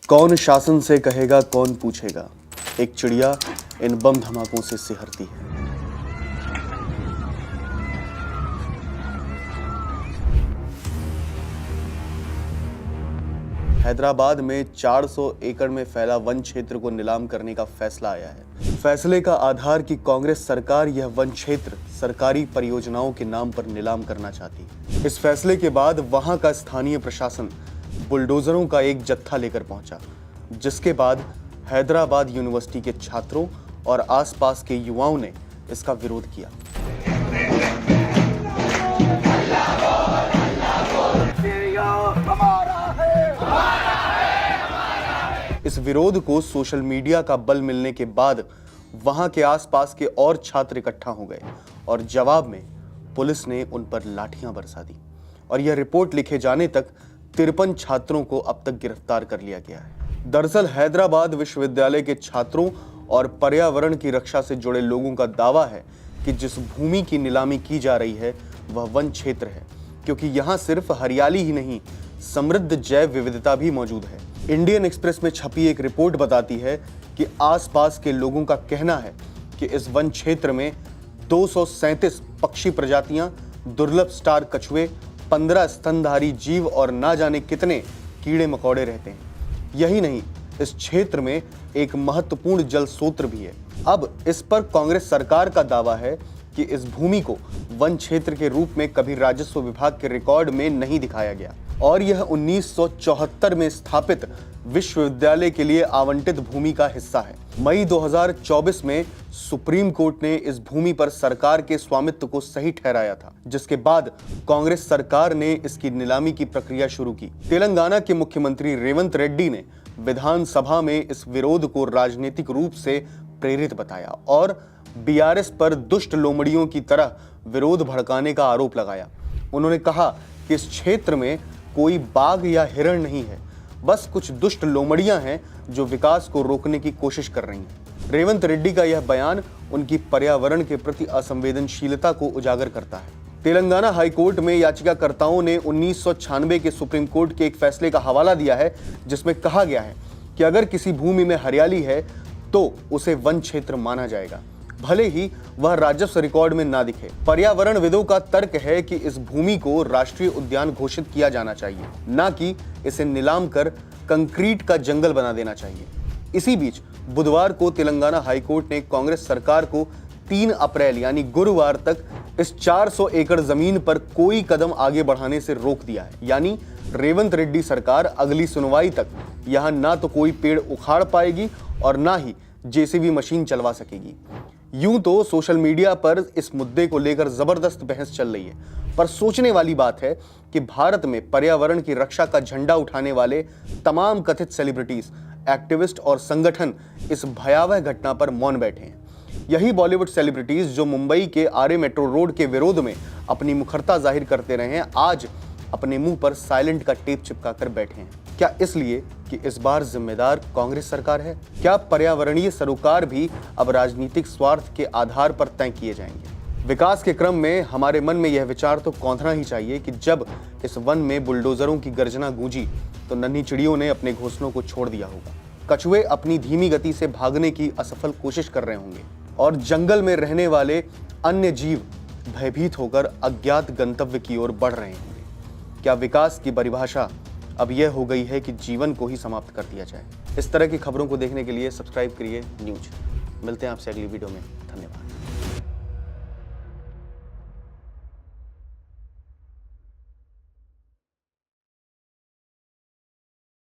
कौन शासन से कहेगा, कौन पूछेगा, एक चिड़िया इन बम धमाकों से सिहरती है। हैदराबाद में 400 एकड़ में फैला वन क्षेत्र को नीलाम करने का फैसला आया है। फैसले का आधार कि कांग्रेस सरकार यह वन क्षेत्र सरकारी परियोजनाओं के नाम पर नीलाम करना चाहती है। इस फैसले के बाद वहां का स्थानीय प्रशासन बुलडोजरों का एक जत्था लेकर पहुंचा, जिसके बाद हैदराबाद यूनिवर्सिटी के छात्रों और आसपास के युवाओं ने इसका विरोध किया। इस विरोध को सोशल मीडिया का बल मिलने के बाद वहां के आसपास के और छात्र इकट्ठा हो गए और जवाब में पुलिस ने उन पर लाठियां बरसा दी और यह रिपोर्ट लिखे जाने तक 53 छात्रों को अब तक गिरफ्तार कर लिया गया है। दरअसल हैदराबाद विश्वविद्यालय के छात्रों और पर्यावरण की रक्षा से जुड़े लोगों का दावा है कि जिस भूमि की नीलामी की जा रही है वह वन क्षेत्र है, क्योंकि यहाँ सिर्फ हरियाली ही नहीं, समृद्ध जैव विविधता भी मौजूद है। इंडियन एक्सप्रेस में छपी एक रिपोर्ट बताती है कि आसपास के लोगों का कहना है कि इस वन क्षेत्र में 237 पक्षी प्रजातियां, दुर्लभ स्टार कछुए, 15 स्तनधारी जीव और ना जाने कितने कीड़े मकोड़े रहते हैं। यही नहीं, इस क्षेत्र में एक महत्वपूर्ण जल स्रोत भी है। अब इस पर कांग्रेस सरकार का दावा है कि इस भूमि को वन क्षेत्र के रूप में कभी राजस्व विभाग के रिकॉर्ड में नहीं दिखाया गया और यह 1974 में स्थापित विश्वविद्यालय के लिए आवंटित भूमि का हिस्सा है। मई 2024 में सुप्रीम कोर्ट ने इस भूमि पर सरकार के स्वामित्व को सही ठहराया था, जिसके बाद कांग्रेस सरकार ने इसकी नीलामी की प्रक्रिया शुरू की। तेलंगाना के मुख्यमंत्री रेवंत रेड्डी ने विधानसभा में इस विरोध को राजनीतिक रूप से प्रेरित बताया और बीआरएस पर दुष्ट लोमड़ियों की तरह विरोध भड़काने का आरोप लगाया। उन्होंने कहा कि इस क्षेत्र में कोई बाघ या हिरण नहीं है, बस कुछ दुष्ट लोमड़ियां हैं जो विकास को रोकने की कोशिश कर रही हैं। रेवंत रेड्डी का यह बयान उनकी पर्यावरण के प्रति असंवेदनशीलता को उजागर करता है। तेलंगाना हाईकोर्ट में याचिकाकर्ताओं ने 1996 के सुप्रीम कोर्ट के एक फैसले का हवाला दिया है, जिसमें कहा गया है कि अगर किसी भूमि में हरियाली है तो उसे वन क्षेत्र माना जाएगा, भले ही वह राजस्व रिकॉर्ड में ना दिखे। पर्यावरणविदों का तर्क है कि इस भूमि को राष्ट्रीय उद्यान घोषित किया जाना चाहिए, ना कि इसे नीलाम कर कंक्रीट का जंगल बना देना चाहिए। इसी बीच बुधवार को तेलंगाना हाईकोर्ट ने कांग्रेस सरकार को 3 अप्रैल यानी गुरुवार तक इस 400 एकड़ जमीन पर कोई कदम आगे बढ़ाने से रोक दिया है। यानी रेवंत रेड्डी सरकार अगली सुनवाई तक यहां ना तो कोई पेड़ उखाड़ पाएगी और ना ही जेसीबी मशीन चलवा सकेगी। यूं तो सोशल मीडिया पर इस मुद्दे को लेकर जबरदस्त बहस चल रही है, पर सोचने वाली बात है कि भारत में पर्यावरण की रक्षा का झंडा उठाने वाले तमाम कथित सेलिब्रिटीज, एक्टिविस्ट और संगठन इस भयावह घटना पर मौन बैठे हैं। यही बॉलीवुड सेलिब्रिटीज जो मुंबई के आरे मेट्रो रोड के विरोध में अपनी मुखरता जाहिर करते रहे हैं, आज अपने मुंह पर साइलेंट का टेप चिपकाकर बैठे हैं। क्या इसलिए कि इस बार जिम्मेदार कांग्रेस सरकार है? क्या पर्यावरणीय सरोकार भी अब राजनीतिक स्वार्थ के आधार पर तय किए जाएंगे? विकास के क्रम में हमारे मन में यह विचार तो कौंधना ही चाहिए कि जब इस वन में बुलडोजरों की गर्जना गूंजी तो नन्ही चिड़ियों ने अपने घोंसलों को छोड़ दिया होगा। कछुए अपनी धीमी गति से भागने की असफल कोशिश कर रहे होंगे और जंगल में रहने वाले अन्य जीव भयभीत होकर अज्ञात गंतव्य की ओर बढ़ रहे होंगे। क्या विकास की परिभाषा अब यह हो गई है कि जीवन को ही समाप्त कर दिया जाए? इस तरह की खबरों को देखने के लिए सब्सक्राइब करिए न्यूज। मिलते हैं आपसे अगली वीडियो में। धन्यवाद।